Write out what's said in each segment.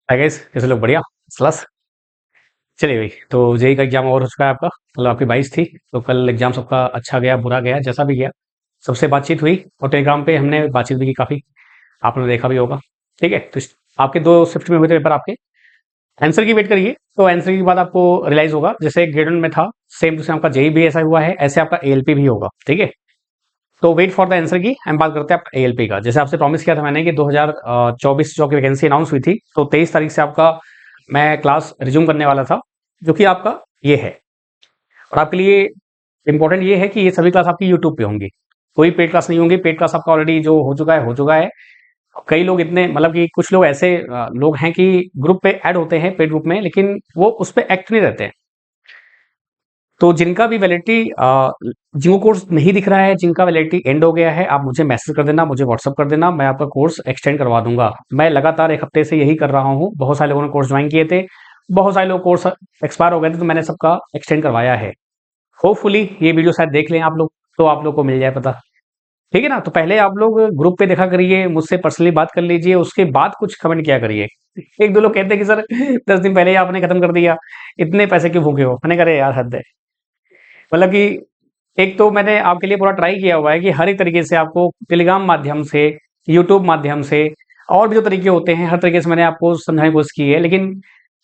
Hi guys, कैसे लोग? बढ़िया क्लास। चलिए भाई, तो जेई का एग्जाम ओवर हो चुका है आपका। मतलब आपकी 22 थी, तो कल एग्जाम सबका अच्छा गया बुरा गया जैसा भी गया। सबसे बातचीत हुई और टेलीग्राम पे हमने बातचीत भी की काफ़ी। आपने देखा भी होगा। ठीक है, तो आपके दो शिफ्ट में हुए थे पेपर आपके। आंसर की वेट करिए, तो आंसर के बाद आपको रियलाइज होगा जैसे ग्रेड वन में था, सेम टू सेम आपका जेई भी ऐसा हुआ है, ऐसे आपका एएलपी भी होगा। ठीक है, तो वेट फॉर द आंसर की हम बात करते हैं आपका एएलपी का। जैसे आपसे प्रॉमिस किया था मैंने कि 2024 जो की वैकेंसी अनाउंस हुई थी, तो 23 तारीख से आपका मैं क्लास रिज्यूम करने वाला था, जो कि आपका ये है। और आपके लिए इंपॉर्टेंट ये है कि ये सभी क्लास आपकी यूट्यूब पे होंगी। कोई पेड क्लास नहीं होंगी। पेड क्लास आपका ऑलरेडी जो हो चुका है। कई लोग इतने मतलब कि कुछ लोग ऐसे लोग हैं कि ग्रुप पे ऐड होते हैं पेड ग्रुप में, लेकिन वो उस पे एक्ट नहीं रहते हैं। तो जिनका भी वैलिडिटी जिनको कोर्स नहीं दिख रहा है, जिनका वैलिडिटी एंड हो गया है, आप मुझे मैसेज कर देना, मुझे व्हाट्सअप कर देना, मैं आपका कोर्स एक्सटेंड करवा दूंगा। मैं लगातार एक हफ्ते से यही कर रहा हूँ। बहुत सारे लोगों ने कोर्स ज्वाइन किए थे, बहुत सारे लोग कोर्स एक्सपायर हो गए थे, तो मैंने सबका एक्सटेंड करवाया है। होपफुली ये वीडियो शायद देख लें आप लोग, तो आप लोग को मिल जाए पता। ठीक है ना? तो पहले आप लोग ग्रुप पे देखा करिए, मुझसे पर्सनली बात कर लीजिए, उसके बाद कुछ कमेंट किया करिए। एक दो लोग कहते हैं कि सर 10 दिन पहले ही आपने खत्म कर दिया, इतने पैसे क्यों भूखे हो? मैंने कहा अरे यार हद है। मतलब कि एक तो मैंने आपके लिए पूरा ट्राई किया हुआ है कि हर एक तरीके से आपको टेलीग्राम माध्यम से, यूट्यूब माध्यम से, और भी जो तरीके होते हैं हर तरीके से मैंने आपको समझाने की कोशिश की है, लेकिन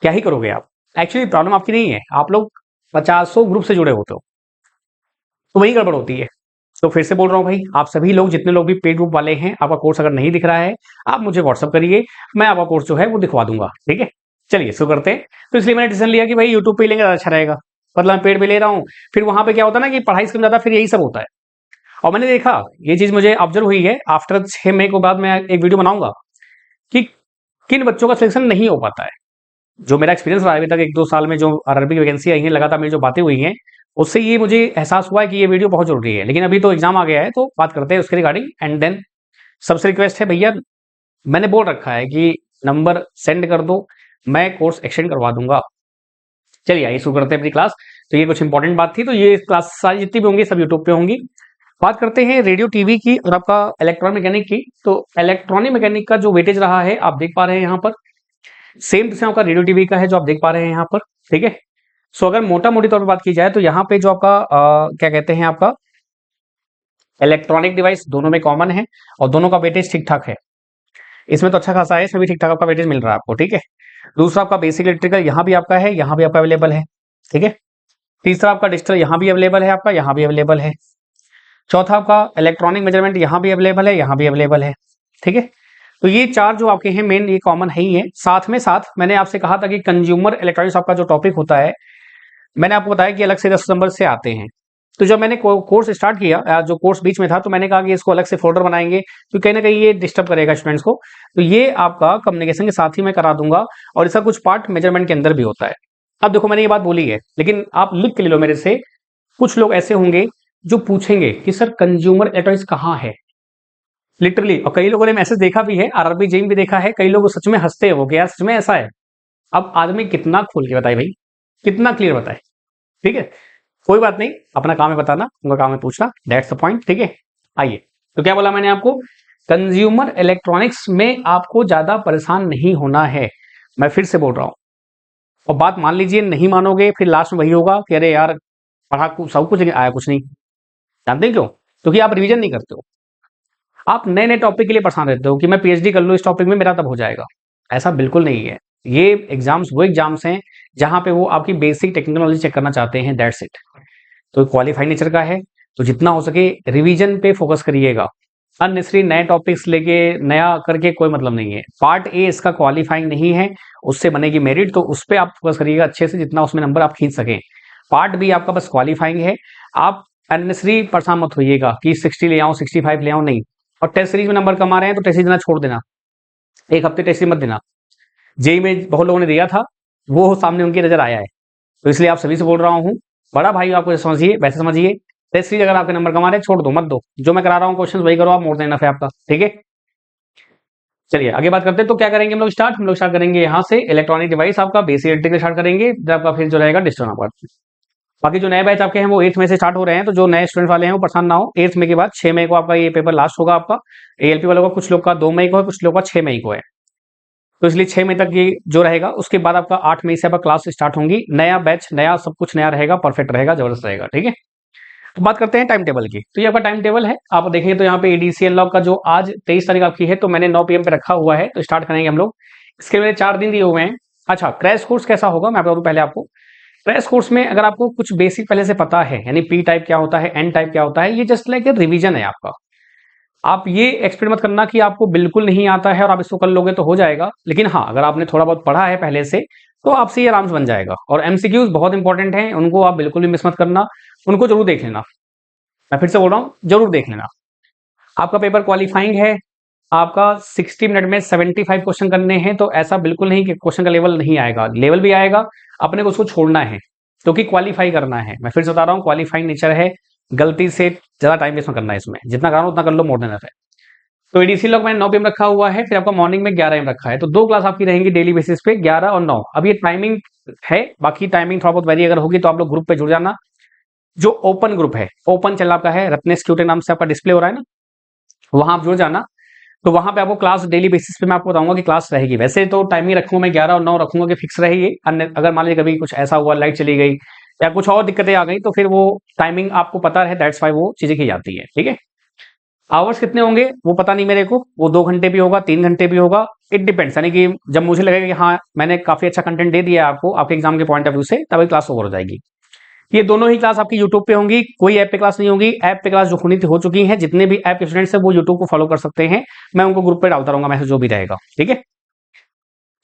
क्या ही करोगे आप। एक्चुअली प्रॉब्लम आपकी नहीं है, आप लोग पचासों ग्रुप से जुड़े होते हो, तो वही गड़बड़ होती है। तो फिर से बोल रहा हूँ भाई, आप सभी लोग जितने लोग भी पेड ग्रुप वाले हैं, आपका कोर्स अगर नहीं दिख रहा है, आप मुझे व्हाट्सअप करिए, मैं आपका कोर्स जो है वो दिखवा दूंगा। ठीक है, चलिए शुरू करते हैं। तो इसलिए मैंने डिसीजन लिया कि भाई यूट्यूब पे ही लेंगे, ज़्यादा अच्छा रहेगा। मतलब मैं पेड पे ले रहा हूँ, फिर वहां पे क्या होता है ना कि पढ़ाई से कम ज्यादा फिर यही सब होता है। और मैंने देखा, ये चीज मुझे ऑब्जर्व हुई है, आफ्टर 6 मई को बाद मैं एक वीडियो बनाऊंगा कि किन बच्चों का सिलेक्शन नहीं हो पाता है। जो मेरा एक्सपीरियंस रहा है अभी तक 1-2 साल में, जो आरआरबी की वैकेंसी आई है, लगातार मेरी जो बातें हुई हैं, उससे ये मुझे एहसास हुआ है कि ये वीडियो बहुत जरूरी है। लेकिन अभी तो एग्जाम आ गया है, तो बात करते हैं उसके रिगार्डिंग। एंड देन सबसे रिक्वेस्ट है भैया, मैंने बोल रखा है कि नंबर सेंड कर दो, मैं कोर्स एक्सटेंड करवा दूंगा। चलिए आइए शुरू करते हैं अपनी क्लास। तो ये कुछ इंपॉर्टेंट बात थी, तो ये क्लास सारी जितनी भी होंगी सब यूट्यूब पे होंगी। बात करते हैं रेडियो टीवी की और आपका इलेक्ट्रॉनिक मैकेनिक की। तो इलेक्ट्रॉनिक मैकेनिक का जो वेटेज रहा है आप देख पा रहे हैं यहाँ पर, सेम टू सेम आपका रेडियो टीवी का है जो आप देख पा रहे हैं यहाँ पर। ठीक है, सो अगर मोटा मोटी तौर पर बात की जाए, तो यहाँ पे जो आपका क्या कहते हैं, आपका इलेक्ट्रॉनिक डिवाइस दोनों में कॉमन है, और दोनों का वेटेज ठीक ठाक है। इसमें तो अच्छा खासा है, सभी ठीक ठाक आपका वेटेज मिल रहा है आपको। ठीक है, दूसरा आपका बेसिक इलेक्ट्रिकल यहाँ भी आपका है, यहाँ भी आपका अवेलेबल है। ठीक है, तीसरा आपका डिजिटल यहाँ भी अवेलेबल है, आपका यहाँ भी अवेलेबल है। चौथा आपका इलेक्ट्रॉनिक मेजरमेंट यहाँ भी अवेलेबल है, यहाँ भी अवेलेबल है। ठीक है, तो ये चार जो आपके हैं मेन, ये कॉमन है ही है। साथ में साथ मैंने आपसे कहा था कि कंज्यूमर इलेक्ट्रॉनिक्स आपका जो टॉपिक होता है, मैंने आपको बताया कि अलग से 10 नंबर से आते हैं। तो जब मैंने कोर्स स्टार्ट किया, जो कोर्स बीच में था, तो मैंने कहा कि इसको अलग से फोल्डर बनाएंगे, तो कहीं ना कहीं ये डिस्टर्ब करेगा स्टूडेंट्स को। तो ये आपका कम्युनिकेशन के साथ ही मैं करा दूंगा, और इसका कुछ पार्ट मेजरमेंट के अंदर भी होता है। अब देखो, मैंने ये बात बोली है, लेकिन आप लिख के ले लो मेरे से। कुछ लोग ऐसे होंगे जो पूछेंगे कि सर कंज्यूमर इलेक्ट्रॉनिक्स कहाँ है, लिटरली। और कई लोगों ने मैसेज देखा भी है, आरआरबी जेई भी देखा है, कई लोग सच में हंसते हैं वो कि यार सच में ऐसा है। अब आदमी कितना खोल के बताए भाई, कितना क्लियर बताए। ठीक है, कोई बात नहीं, अपना काम है बताना, उनका काम है पूछना, दैट्स द पॉइंट। ठीक है, आइए। तो क्या बोला मैंने आपको, कंज्यूमर इलेक्ट्रॉनिक्स में आपको ज्यादा परेशान नहीं होना है। मैं फिर से बोल रहा हूं, और बात मान लीजिए नहीं मानोगे, फिर लास्ट में वही होगा कि अरे यार पढ़ा सब कुछ लेकिन आया कुछ नहीं। जानते हैं क्यों? क्योंकि आप रिवीजन नहीं करते हो। आप नए नए टॉपिक के लिए परेशान रहते हो कि मैं पीएचडी कर लूँ इस टॉपिक में, मेरा तब हो जाएगा। ऐसा बिल्कुल नहीं है। ये एग्जाम्स वो एग्जाम्स हैं जहां पे वो आपकी बेसिक टेक्निकल नॉलेज चेक करना चाहते हैं, दैट्स इट। तो क्वालिफाइड नेचर का है, तो जितना हो सके रिवीजन पे फोकस करिएगा। अननेसेसरी नए टॉपिक्स लेके नया करके कोई मतलब नहीं है। पार्ट ए इसका क्वालिफाइंग नहीं है, उससे बनेगी मेरिट, तो उस पर आप फोकस करिएगा अच्छे से, जितना उसमें नंबर आप खींच सकें। पार्ट बी आपका बस क्वालिफाइंग है। आप अननेसेसरी परेशान मत होइएगा कि 60 ले आऊं, 65 ले आऊं, नहीं। और टेस्ट सीरीज में नंबर कमा रहे हैं तो टेस्ट सीरीज देना छोड़ देना, एक हफ्ते टेस्ट सीरीज मत देना। जेई में बहुत लोगों ने दिया था, वो सामने उनकी नजर आया है। तो इसलिए आप सभी से बोल रहा हूँ, बड़ा भाई आपको समझिए, वैसे समझिए। टेस्ट सीरीज अगर आपके नंबर कमा रहे हैं, छोड़ दो, मत दो। जो मैं करा रहा हूँ क्वेश्चन वही करो आप, मोर देन इनफ है आपका। ठीक है, चलिए आगे बात करते हैं। तो क्या करेंगे हम लोग स्टार्ट करेंगे यहाँ से इलेक्ट्रॉनिक डिवाइस आपका बेसिक इलेक्ट्रिकल स्टार्ट करेंगे, जब आपका फिर जो रहेगा डिजिटल आपका। बाकी जो नए बैच आपके हैं वो 8 मई से स्टार्ट हो रहे हैं, तो जो नए स्टूडेंट वाले हैं वो परेशान ना हो। 8 मई के बाद 6 मई को आपका ये पेपर लास्ट होगा आपका। एएलपी वालों का कुछ लोग का 2 मई को है, कुछ लोग का 6 मई को है। तो इसलिए 6 मई तक ये जो रहेगा, उसके बाद आपका 8 मई से आपका क्लास स्टार्ट होंगी, नया बैच, नया सब कुछ नया रहेगा, परफेक्ट रहेगा, जबरदस्त रहेगा, ठीक है। तो बात करते हैं टाइम टेबल की। तो ये आपका टाइम टेबल है, आप देखेंगे तो यहाँ पे एडीसी अनलॉक का जो आज 23 तारीख आपकी है, तो मैंने 9 पीएम पे रखा हुआ है, तो स्टार्ट करेंगे हम लोग। इसके लिए 4 दिन दिए हुए हैं। अच्छा, क्रैश कोर्स कैसा होगा मैं बता दूं पहले आपको। क्रैश कोर्स में अगर आपको कुछ बेसिक पहले से पता है, यानी पी टाइप क्या होता है, एन टाइप क्या होता है, ये जस्ट लाइक रिवीजन है आपका। आप ये एक्सपेक्ट मत करना कि आपको बिल्कुल नहीं आता है और आप इसको कर लोगे तो हो जाएगा, लेकिन हाँ, अगर आपने थोड़ा बहुत पढ़ा है पहले से तो आपसे ये आराम से बन जाएगा। और एमसीक्यूज बहुत इंपॉर्टेंट हैं, उनको आप बिल्कुल भी मिस मत करना, उनको जरूर देख लेना। मैं फिर से बोल रहा हूँ, जरूर देख लेना। आपका पेपर क्वालिफाइंग है, आपका 60 मिनट में 75 क्वेश्चन करने हैं, तो ऐसा बिल्कुल नहीं कि क्वेश्चन का लेवल नहीं आएगा, लेवल भी आएगा, अपने को उसको छोड़ना है क्योंकि क्वालिफाई करना है। मैं फिर से बता रहा हूँ, क्वालिफाइंग नेचर है, गलती से ज्यादा टाइम वेस्ट मत करना है इसमें, जितना करो उतना कर लो, मोर देन इनफ है। तो एडीसी लॉग मैंने 9 पीएम रखा हुआ है, फिर आपका मॉर्निंग में 11 एम रखा है, तो 2 क्लास आपकी रहेंगी डेली बेसिस पे, 11 और 9। अब ये टाइमिंग है, बाकी टाइमिंग थोड़ा बहुत वेरी अगर होगी तो आप लोग ग्रुप पे जुड़ जाना। जो ओपन ग्रुप है, ओपन चैनल आपका है, रत्नेश क्यूटे नाम से आपका डिस्प्ले हो रहा है ना, वहां आप जुड़ जाना। तो वहां पे आपको क्लास डेली बेसिस पे मैं आपको बताऊंगा कि क्लास रहेगी। वैसे तो टाइमिंग रखूंगा मैं 11 और 9 रखूंगा कि फिक्स रहेगी, अन्य अगर मान लीजिए कभी कुछ ऐसा हुआ, लाइट चली गई या कुछ और दिक्कतें आ गई, तो फिर वो टाइमिंग आपको पता है, दैट्स वाई वो चीजें की जाती है, ठीक है। आवर्स कितने होंगे वो पता नहीं मेरे को, वो 2 घंटे भी होगा, 3 घंटे भी होगा, इट डिपेंड्स, यानी कि जब मुझे लगेगा कि हाँ मैंने काफी अच्छा कंटेंट दे दिया है आपको आपके एग्जाम के पॉइंट ऑफ व्यू से, तभी क्लास ओवर हो जाएगी। ये दोनों ही क्लास आपकी यूट्यूब पे होंगी, कोई ऐप पे क्लास नहीं होगी। ऐप पे क्लास जो होनी थी हो चुकी है, जितने भी ऐप के स्टूडेंट्स हैं वो यूट्यूब को फॉलो कर सकते हैं, मैं उनको ग्रुप पे डालता रहूंगा मैसेज जो भी रहेगा, ठीक है।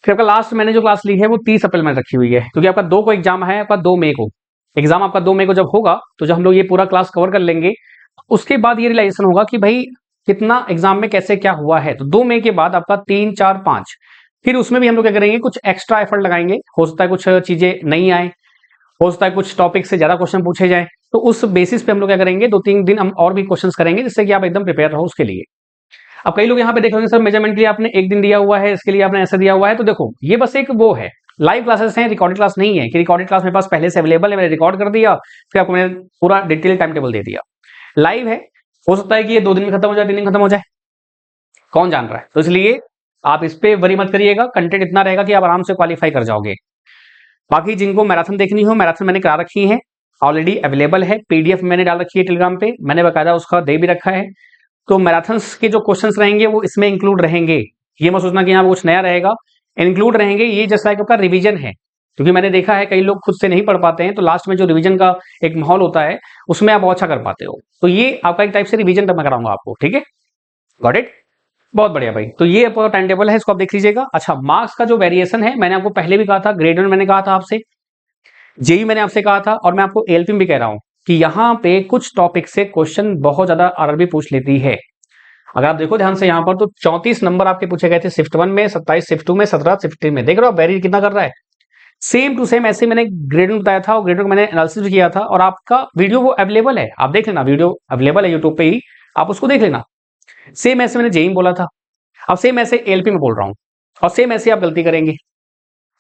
फिर आपका लास्ट मैंने जो क्लास ली है वो 30 अप्रैल में रखी हुई है, क्योंकि आपका 2 को एग्जाम है, आपका 2 मई को एग्जाम, आपका 2 मई को जब होगा तो जब हम लोग ये पूरा क्लास कवर कर लेंगे, उसके बाद ये रियलाइजेशन होगा कि भाई कितना एग्जाम में कैसे क्या हुआ है। तो 2 मई के बाद आपका 3, 4, 5, फिर उसमें भी हम लोग क्या करेंगे, कुछ एक्स्ट्रा एफर्ट लगाएंगे, हो सकता है कुछ चीजें नहीं आए, हो सकता है कुछ टॉपिक से ज्यादा क्वेश्चन पूछे जाए, तो उस बेसिस पे हम लोग क्या करेंगे, 2-3 दिन हम और भी क्वेश्चंस करेंगे, जिससे कि आप एकदम प्रिपेयर रहो उसके लिए। अब कई लोग यहाँ पे देख रहे हैं सर मेजरमेंट के लिए आपने 1 दिन दिया हुआ है, इसके लिए आपने ऐसा दिया हुआ है, तो देखो ये बस एक वो है, लाइव क्लासेस हैं, रिकॉर्डेड क्लास नहीं है कि रिकॉर्डेड क्लास मेरे पास पहले से अवेलेबल है, मैंने रिकॉर्ड कर दिया, फिर आपको मैंने पूरा डिटेल टाइम टेबल दे दिया। लाइव है, हो सकता है कि ये 2 दिन में खत्म हो जाए, 3 दिन खत्म हो जाए, कौन जान रहा है। तो इसलिए आप इस पे वरी मत करिएगा, कंटेंट इतना रहेगा कि आप आराम से क्वालिफाई कर जाओगे। बाकी जिनको मैराथन देखनी हो, मैराथन मैंने करा रखी है, ऑलरेडी अवेलेबल है, पीडीएफ मैंने डाल रखी है टेलीग्राम पे, मैंने बकायदा उसका दे भी रखा है। तो मैराथन्स के जो क्वेश्चंस रहेंगे वो इसमें इंक्लूड रहेंगे, ये मत सोचना कि यहाँ कुछ नया रहेगा, इंक्लूड रहेंगे। ये जैसा आपका रिवीजन है, क्योंकि मैंने देखा है कई लोग खुद से नहीं पढ़ पाते हैं, तो लास्ट में जो रिवीजन का एक माहौल होता है उसमें आप बहुत अच्छा कर पाते हो, तो ये आपका एक टाइप से रिवीजन मैं कराऊंगा आपको, ठीक है। गॉट इट, बहुत बढ़िया भाई। तो ये आपका टाइम टेबल है, इसको आप देख लीजिएगा। अच्छा, मार्क्स का जो वेरिएशन है, मैंने आपको पहले भी कहा था, ग्रेड 1 मैंने कहा था आपसे, जेई मैंने आपसे कहा था, और मैं आपको एलपी भी कह रहा हूं कि यहाँ पे कुछ टॉपिक से क्वेश्चन बहुत ज्यादा आरआरबी पूछ लेती है। अगर आप देखो ध्यान से यहाँ पर, तो 34 नंबर आपके पूछे गए थे शिफ्ट 1 में, 27 शिफ्ट 2 में, 17 शिफ्ट 3 में, देख रहे हो वेरी कितना कर रहा है। सेम टू सेम ऐसे मैंने ग्रेड में बताया था, और ग्रेड में मैंने एनालिसिस भी किया था, और आपका वीडियो वो अवेलेबल है, आप देख लेना, वीडियो अवेलेबल है यूट्यूब पे ही, आप उसको देख लेना। सेम ऐसे मैंने जेई में बोला था, अब सेम ऐसे एलपी में बोल रहा हूं, और सेम ऐसे आप गलती करेंगे,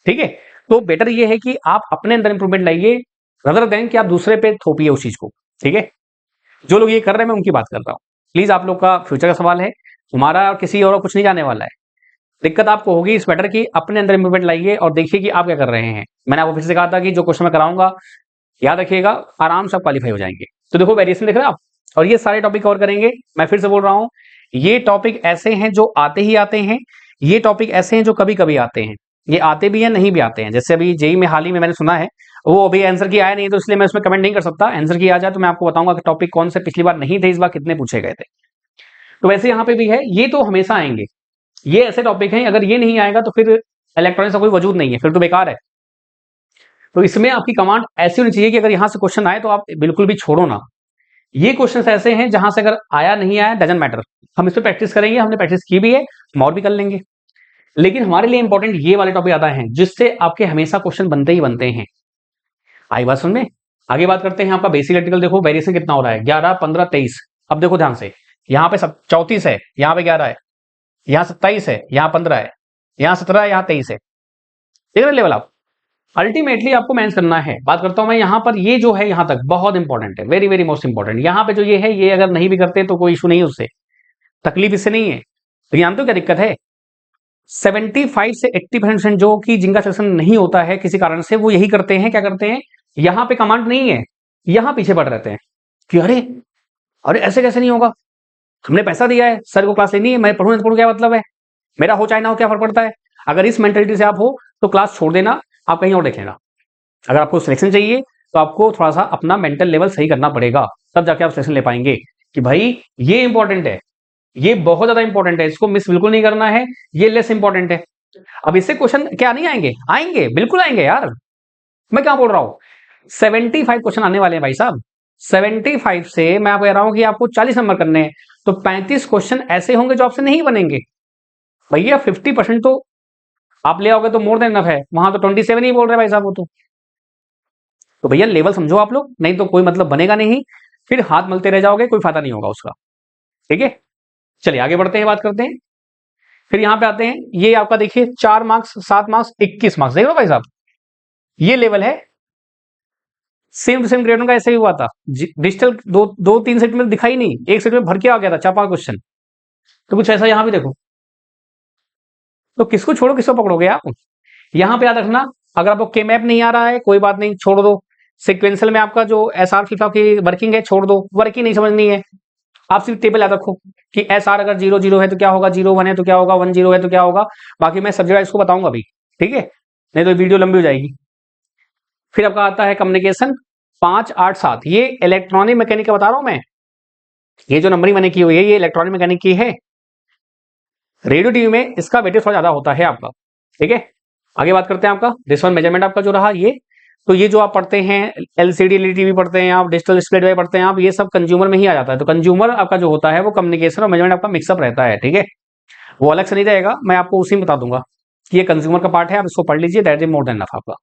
ठीक है। तो बेटर ये है कि आप अपने अंदर इंप्रूवमेंट लाइए, रदर देन कि आप दूसरे पे थोपिए उस चीज को, ठीक है। जो लोग ये कर रहे हैं मैं उनकी बात कर रहा हूँ। प्लीज, आप लोग का फ्यूचर का सवाल है, हमारा और किसी और कुछ नहीं जाने वाला है। दिक्कत आपको होगी, इस बेटर की अपने अंदर इंप्रूवमेंट लाइए और देखिए कि आप क्या कर रहे हैं। मैंने आपको फिर से कहा था कि जो क्वेश्चन मैं कराऊंगा, याद रखिएगा, आराम से आप क्वालिफाई हो जाएंगे। तो देखो वेरिएशन देख रहे हैं आप, और ये सारे टॉपिक कवर करेंगे। मैं फिर से बोल रहा हूँ, ये टॉपिक ऐसे हैं जो आते ही आते हैं, ये टॉपिक ऐसे हैं जो कभी कभी आते हैं, ये आते भी हैं नहीं भी आते हैं। जैसे अभी जेई में हाल ही में मैंने सुना है, वो अभी आंसर की आया नहीं, तो इसलिए मैं उसमें कमेंट नहीं कर सकता। आंसर की आ जाए तो मैं आपको बताऊंगा कि टॉपिक कौन से पिछली बार नहीं थे, इस बार कितने पूछे गए थे। तो वैसे यहाँ पे भी है, ये तो हमेशा आएंगे, ये ऐसे टॉपिक हैं, अगर ये नहीं आएगा तो फिर इलेक्ट्रॉनिक्स का कोई वजूद नहीं है, फिर तो बेकार है। तो इसमें आपकी कमांड ऐसी होनी चाहिए कि अगर यहां से क्वेश्चन आए तो आप बिल्कुल भी छोड़ो ना। ये क्वेश्चन ऐसे हैं जहां से अगर आया नहीं आया डजंट मैटर, हम इस पर प्रैक्टिस करेंगे, हमने प्रैक्टिस की भी है, हम और भी कर लेंगे। लेकिन हमारे लिए इंपॉर्टेंट ये वाले टॉपिक आता है जिससे आपके हमेशा क्वेश्चन बनते ही बनते हैं। आई बात समझ में। आगे बात करते हैं, आपका बेसिक इलेक्ट्रिकल देखो वेरिएशन कितना हो रहा है, 11, 15, 23। अब देखो ध्यान से, यहाँ पे 34 है, यहाँ पे 11 है, यहाँ 27 है, यहाँ 15 है, यहाँ 17 है, यहाँ 23 है, देख रहे लेवल आप। अल्टीमेटली आपको मैनेज करना है। बात करता हूं मैं यहाँ पर, ये जो है यहाँ तक बहुत इंपॉर्टेंट है, वेरी वेरी मोस्ट इंपॉर्टेंट। यहाँ पे जो ये है, ये अगर नहीं भी करते तो कोई इशू नहीं है उससे, तकलीफ इससे नहीं है। तो जानते हो क्या दिक्कत है, 75 से 80% जो कि जिनका सिलेक्शन नहीं होता है किसी कारण से, वो यही करते हैं, क्या करते हैं, यहां पे कमांड नहीं है, यहां पीछे पड़ रहते हैं कि अरे अरे ऐसे कैसे नहीं होगा, हमने पैसा दिया है, सर को क्लास लेनी है, मैं पढ़ूं पढ़ूं क्या मतलब है, मेरा हो चाहे ना हो क्या फर्क पड़ता है। अगर इस मेंटेलिटी से आप हो तो क्लास छोड़ देना, आप कहीं और देख लेना। अगर आपको सिलेक्शन चाहिए तो आपको थोड़ा सा अपना मेंटल लेवल सही करना पड़ेगा, तब जाके आप सिलेक्शन ले पाएंगे। कि भाई ये इंपॉर्टेंट है, ये बहुत ज्यादा इंपॉर्टेंट है, इसको मिस बिल्कुल नहीं करना है, ये लेस इंपॉर्टेंट है। अब इससे क्वेश्चन क्या नहीं आएंगे, आएंगे, बिल्कुल आएंगे यार, मैं क्या बोल रहा हूं, 75 क्वेश्चन आने वाले हैं भाई साहब। 75 से मैं आपको कह रहा हूं कि आपको 40 नंबर करने हैं, तो 35 क्वेश्चन ऐसे होंगे जो आपसे नहीं बनेंगे। भैया 50% तो आप ले आओगे तो मोर देन इनफ है, वहां तो 27 ही बोल रहे भाई साहब वो तो भैया लेवल समझो आप लोग, नहीं तो कोई मतलब बनेगा नहीं, फिर हाथ मलते रह जाओगे, कोई फायदा नहीं होगा उसका। ठीक है, चलिए आगे बढ़ते हैं, बात करते हैं। फिर यहां पे आते हैं, ये आपका देखिए 4 मार्क्स, 7 मार्क्स, 21 मार्क्स, देख लो भाई साहब, ये लेवल है। सेम टू सेम ग्रेड का ऐसे ही हुआ था, डिजिटल दो तीन सेट में दिखाई नहीं, एक सेट में भर के आ गया था 4-5 क्वेश्चन। तो कुछ ऐसा यहां भी देखो, तो किसको छोड़ो किसको पकड़ोगे आप। यहां पे याद रखना, अगर आपको के मैप नहीं आ रहा है कोई बात नहीं, छोड़ दो। सिक्वेंशियल में आपका जो एस आर फीफा की वर्किंग है छोड़ दो, वर्किंग नहीं समझनी है, आप सिर्फ टेबल याद रखो कि एस आर अगर 0-0 है तो क्या होगा, 0-1 है तो क्या होगा, 1-0 है तो क्या होगा। बाकी मैं सब्जेक्ट इसको बताऊंगा अभी, ठीक है, नहीं तो वीडियो लंबी हो जाएगी। फिर आपका आता है कम्युनिकेशन 5-8-7, ये इलेक्ट्रॉनिक मैकेनिक का बता रहा हूं मैं, ये जो नंबरिंग मैंने की हुई है ये इलेक्ट्रॉनिक मैकेनिक की है। रेडियो टीवी में इसका वेटेज थोड़ा ज्यादा होता है आपका। ठीक है, आगे बात करते हैं आपका डिस्टेंस मेजरमेंट आपका जो रहा ये, तो ये जो आप पढ़ते हैं एलसीडी एलईडी टीवी पढ़ते हैं आप, डिजिटल डिस्प्ले डिवाइस पढ़ते हैं आप, ये सब कंज्यूमर में ही आ जाता है। तो कंज्यूमर आपका जो होता है वो कम्युनिकेशन और मेजरमेंट आपका मिक्सअप रहता है। ठीक है, वो अलग से नहीं रहेगा, मैं आपको उसी में बता दूंगा कि ये कंज्यूमर का पार्ट है, आप इसको पढ़ लीजिए, that is more than enough आपका।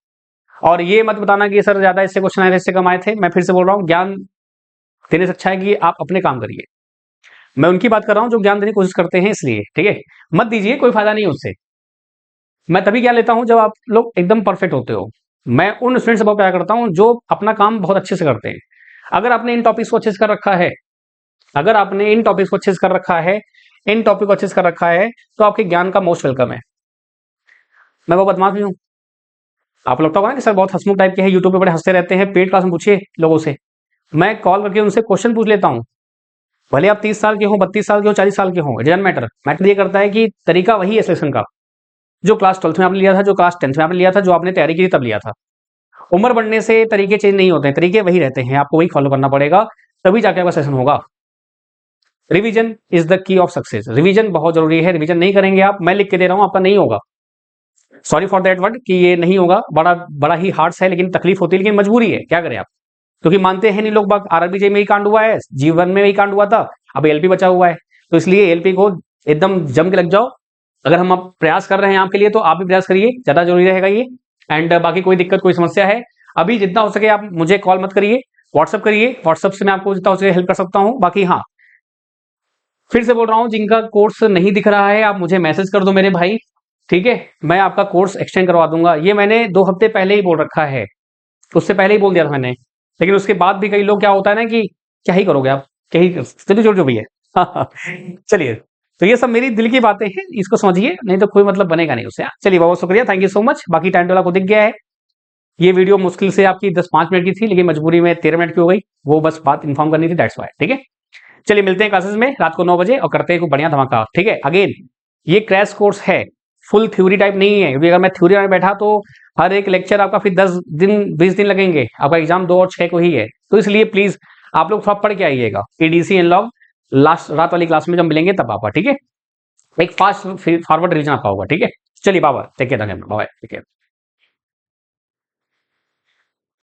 और ये मत बताना कि सर ज्यादा इससे क्वेश्चन आए थे, इससे कम आए थे, मैं फिर से बोल रहा हूँ, ज्ञान देने से अच्छा है कि आप अपने काम करिए। मैं उनकी बात कर रहा हूँ जो ज्ञान देने की कोशिश करते हैं, इसलिए ठीक है, मत दीजिए, कोई फायदा नहीं उससे। मैं तभी ज्ञान लेता हूं जब आप लोग एकदम परफेक्ट होते हो। मैं उन स्टूडेंट से बहुत प्यार करता हूं जो अपना काम बहुत अच्छे से करते हैं। अगर आपने इन टॉपिक्स को अच्छे से कर रखा है, अगर आपने इन टॉपिक्स को अच्छे से कर रखा है, इन टॉपिक को अच्छे से कर रखा है, तो आपके ज्ञान का मोस्ट वेलकम है। मैं बहुत बदमाश भी हूँ, आप लगता होगा ना कि सर बहुत हंसमुख टाइप के हैं, यूट्यूब पे बड़े हंसते रहते हैं, पेड क्लास में पूछिए लोगों से, मैं कॉल करके उनसे क्वेश्चन पूछ लेता हूँ। भले आप 30 साल के हो, 32 साल के हो, 40 साल के हो, इट डजंट मैटर। मैटर ये करता है कि तरीका वही है सिलेक्शन का, जो क्लास 12th में आपने लिया था, जो क्लास 10th में आपने लिया था, जो आपने तैयारी की थी तब लिया था। उम्र बढ़ने से तरीके चेंज नहीं होते हैं, तरीके वही रहते हैं, आपको वही फॉलो करना पड़ेगा, तभी जाके आपका सेशन होगा। Revision is the key of success, revision बहुत जरूरी है, रिवीजन नहीं करेंगे आप, मैं लिख के दे रहा हूं, आपका नहीं होगा। सॉरी फॉर दैट वर्ड कि ये नहीं होगा, बड़ा बड़ा ही हार्ड है, लेकिन तकलीफ होती है, लेकिन मजबूरी है, क्या करें आप, क्योंकि मानते हैं नहीं लोग बाग, आरआरबी में ही कांड हुआ है, जीवन में ही कांड हुआ था, अब एलपी बचा हुआ है, तो इसलिए एलपी को एकदम जम के लग जाओ। अगर हम अब प्रयास कर रहे हैं आपके लिए तो आप भी प्रयास करिए, ज्यादा जरूरी रहेगा ये। एंड बाकी कोई दिक्कत कोई समस्या है, अभी जितना हो सके आप मुझे कॉल मत करिए, व्हाट्सअप करिए, व्हाट्सअप से मैं आपको जितना हो सके हेल्प कर सकता हूँ। बाकी हाँ, फिर से बोल रहा हूँ, जिनका कोर्स नहीं दिख रहा है आप मुझे मैसेज कर दो मेरे भाई, ठीक है, मैं आपका कोर्स एक्सटेंड करवा दूंगा। ये मैंने 2 हफ्ते पहले ही बोल रखा है, उससे पहले ही बोल दिया था मैंने, लेकिन उसके बाद भी कई लोग, क्या होता है ना कि क्या ही करोगे आप, क्या ही चलिए जो भी है चलिए, तो ये सब मेरी दिल की बातें हैं, इसको समझिए, नहीं तो कोई मतलब बनेगा नहीं उससे। चलिए बहुत शुक्रिया, थैंक यू सो मच। बाकी टाइम टेबल आपको दिख गया है, ये वीडियो मुश्किल से आपकी 10-5 मिनट की थी, लेकिन मजबूरी में 13 मिनट की हो गई, वो बस बात इन्फॉर्म करनी थी, दैट्स वाई। ठीक है, चलिए मिलते हैं क्लासेस में रात को 9 बजे और करते हैं कोई बढ़िया धमाका। ठीक है, अगेन ये क्रैश कोर्स है, फुल थ्योरी टाइप नहीं है, क्योंकि अगर मैं थ्योरी में बैठा तो हर एक लेक्चर आपका फिर 10 दिन 20 दिन लगेंगे, आपका एग्जाम 2 और 6 को ही है। तो इसलिए प्लीज आप लोग थोड़ा पढ़ के आइएगा, एडीसी एनलॉग लास्ट रात वाली क्लास में जब मिलेंगे तब आपका, ठीक है, एक फास्ट फॉरवर्ड रिवीजन आपका होगा। ठीक है, चलिए बाबा टेक केयर, बाय, ठीक है।